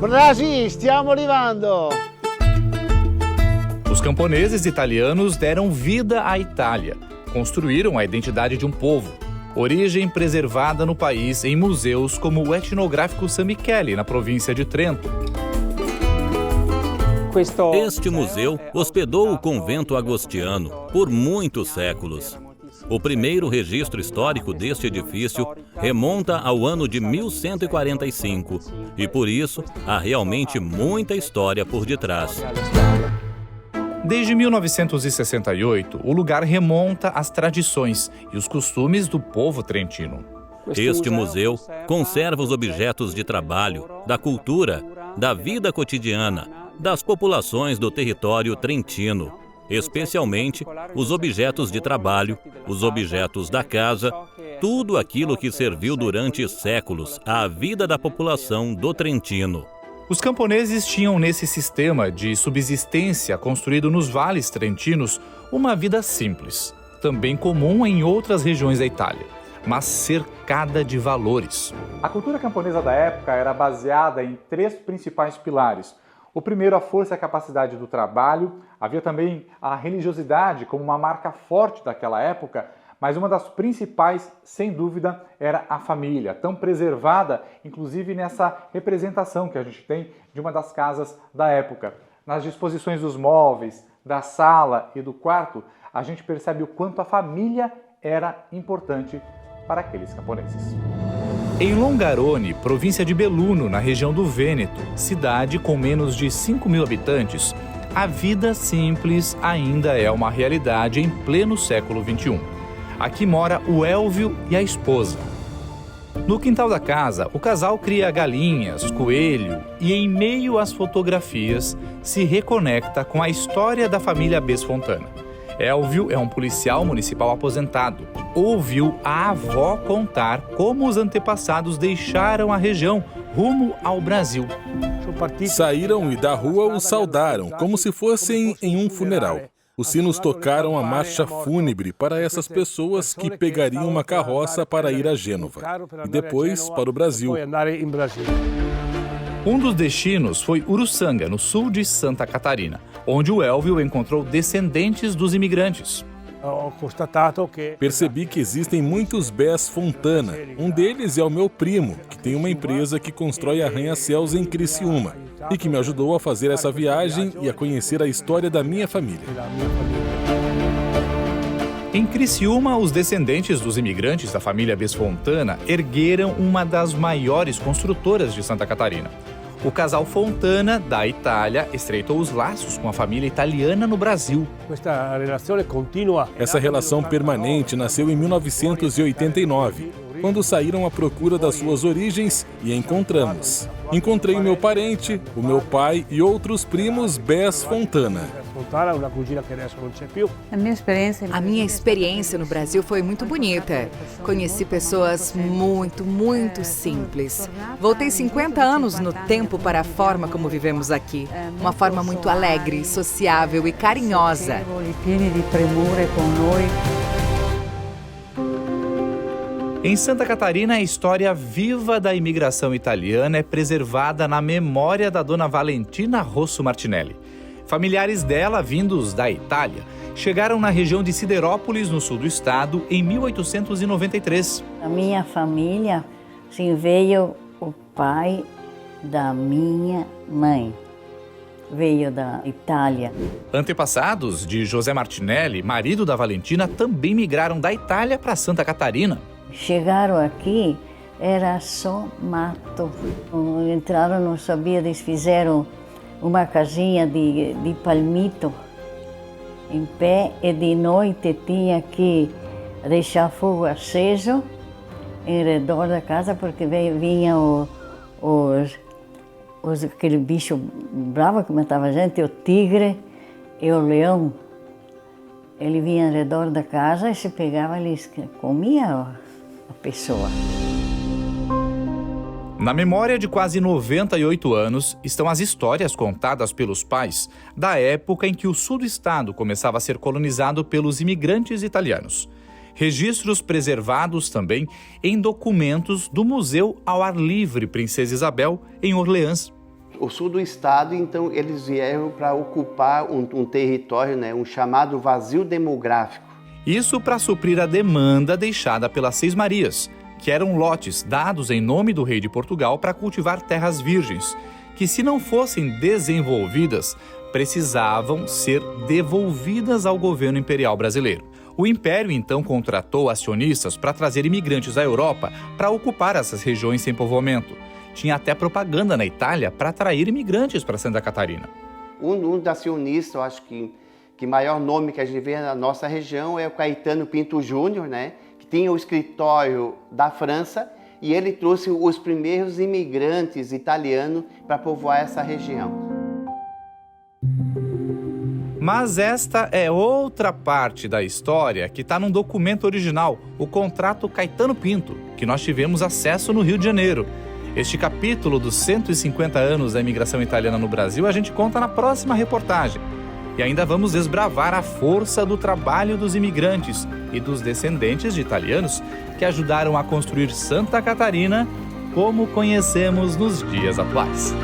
Brasil, stiamo arrivando! Os camponeses italianos deram vida à Itália, construíram a identidade de um povo, origem preservada no país em museus como o etnográfico San Michele, na província de Trento. Este museu hospedou o convento agostiniano por muitos séculos. O primeiro registro histórico deste edifício remonta ao ano de 1145 e, por isso, há realmente muita história por detrás. Desde 1968, o lugar remonta às tradições e os costumes do povo trentino. Este museu conserva os objetos de trabalho, da cultura, da vida cotidiana, das populações do território trentino, especialmente os objetos de trabalho, os objetos da casa, tudo aquilo que serviu durante séculos à vida da população do Trentino. Os camponeses tinham nesse sistema de subsistência construído nos vales trentinos uma vida simples, também comum em outras regiões da Itália, mas cercada de valores. A cultura camponesa da época era baseada em 3 principais pilares. O primeiro, a força e a capacidade do trabalho. Havia também a religiosidade como uma marca forte daquela época, mas uma das principais, sem dúvida, era a família, tão preservada, inclusive nessa representação que a gente tem de uma das casas da época. Nas disposições dos móveis, da sala e do quarto, a gente percebe o quanto a família era importante para aqueles camponeses. Em Longarone, província de Belluno, na região do Vêneto, cidade com menos de 5.000 habitantes, a vida simples ainda é uma realidade em pleno século XXI. Aqui mora o Elvio e a esposa. No quintal da casa, o casal cria galinhas, coelho e, em meio às fotografias, se reconecta com a história da família Besfontana. Elvio é um policial municipal aposentado. Ouviu a avó contar como os antepassados deixaram a região rumo ao Brasil. Saíram e da rua os saudaram, como se fossem em um funeral. Os sinos tocaram a marcha fúnebre para essas pessoas que pegariam uma carroça para ir a Gênova e depois para o Brasil. Um dos destinos foi Uruçanga, no sul de Santa Catarina, onde o Elvio encontrou descendentes dos imigrantes. Percebi que existem muitos Besfontana. Um deles é o meu primo, que tem uma empresa que constrói arranha-céus em Criciúma e que me ajudou a fazer essa viagem e a conhecer a história da minha família. Em Criciúma, os descendentes dos imigrantes da família Besfontana ergueram uma das maiores construtoras de Santa Catarina. O casal Fontana, da Itália, estreitou os laços com a família italiana no Brasil. Essa relação permanente nasceu em 1989, quando saíram à procura das suas origens e encontramos. Encontrei o meu parente, o meu pai e outros primos Besfontana. A minha experiência no Brasil foi muito bonita. Conheci pessoas muito simples. Voltei 50 anos no tempo para a forma como vivemos aqui. Uma forma muito alegre, sociável e carinhosa. Em Santa Catarina, a história viva da imigração italiana é preservada na memória da dona Valentina Rosso Martinelli. Familiares dela, vindos da Itália, chegaram na região de Siderópolis, no sul do estado, em 1893. A minha família, sim, veio o pai da minha mãe. Veio da Itália. Antepassados de José Martinelli, marido da Valentina, também migraram da Itália para Santa Catarina. Chegaram aqui, era só mato. Entraram, não sabia, eles fizeram uma casinha de palmito em pé e de noite tinha que deixar fogo aceso em redor da casa porque vinha aquele bicho bravo que matava a gente, o tigre e o leão. Ele vinha ao redor da casa e se pegava, ele comia a pessoa. Na memória de quase 98 anos estão as histórias contadas pelos pais da época em que o sul do estado começava a ser colonizado pelos imigrantes italianos. Registros preservados também em documentos do Museu ao Ar Livre Princesa Isabel, em Orleans. o sul do estado, então eles vieram para ocupar um território, né, um chamado vazio demográfico. Isso para suprir a demanda deixada pelas Seis Marias, que eram lotes dados em nome do rei de Portugal para cultivar terras virgens, que se não fossem desenvolvidas, precisavam ser devolvidas ao governo imperial brasileiro. O Império então contratou acionistas para trazer imigrantes à Europa para ocupar essas regiões sem povoamento. Tinha até propaganda na Itália para atrair imigrantes para Santa Catarina. Um dos acionistas, eu acho que maior nome que a gente vê na nossa região é o Caetano Pinto Júnior, né? Que tinha o escritório da França, e ele trouxe os primeiros imigrantes italianos para povoar essa região. Mas esta é outra parte da história que está num documento original, o Contrato Caetano Pinto, que nós tivemos acesso no Rio de Janeiro. Este capítulo dos 150 anos da imigração italiana no Brasil a gente conta na próxima reportagem. E ainda vamos desbravar a força do trabalho dos imigrantes e dos descendentes de italianos que ajudaram a construir Santa Catarina como conhecemos nos dias atuais.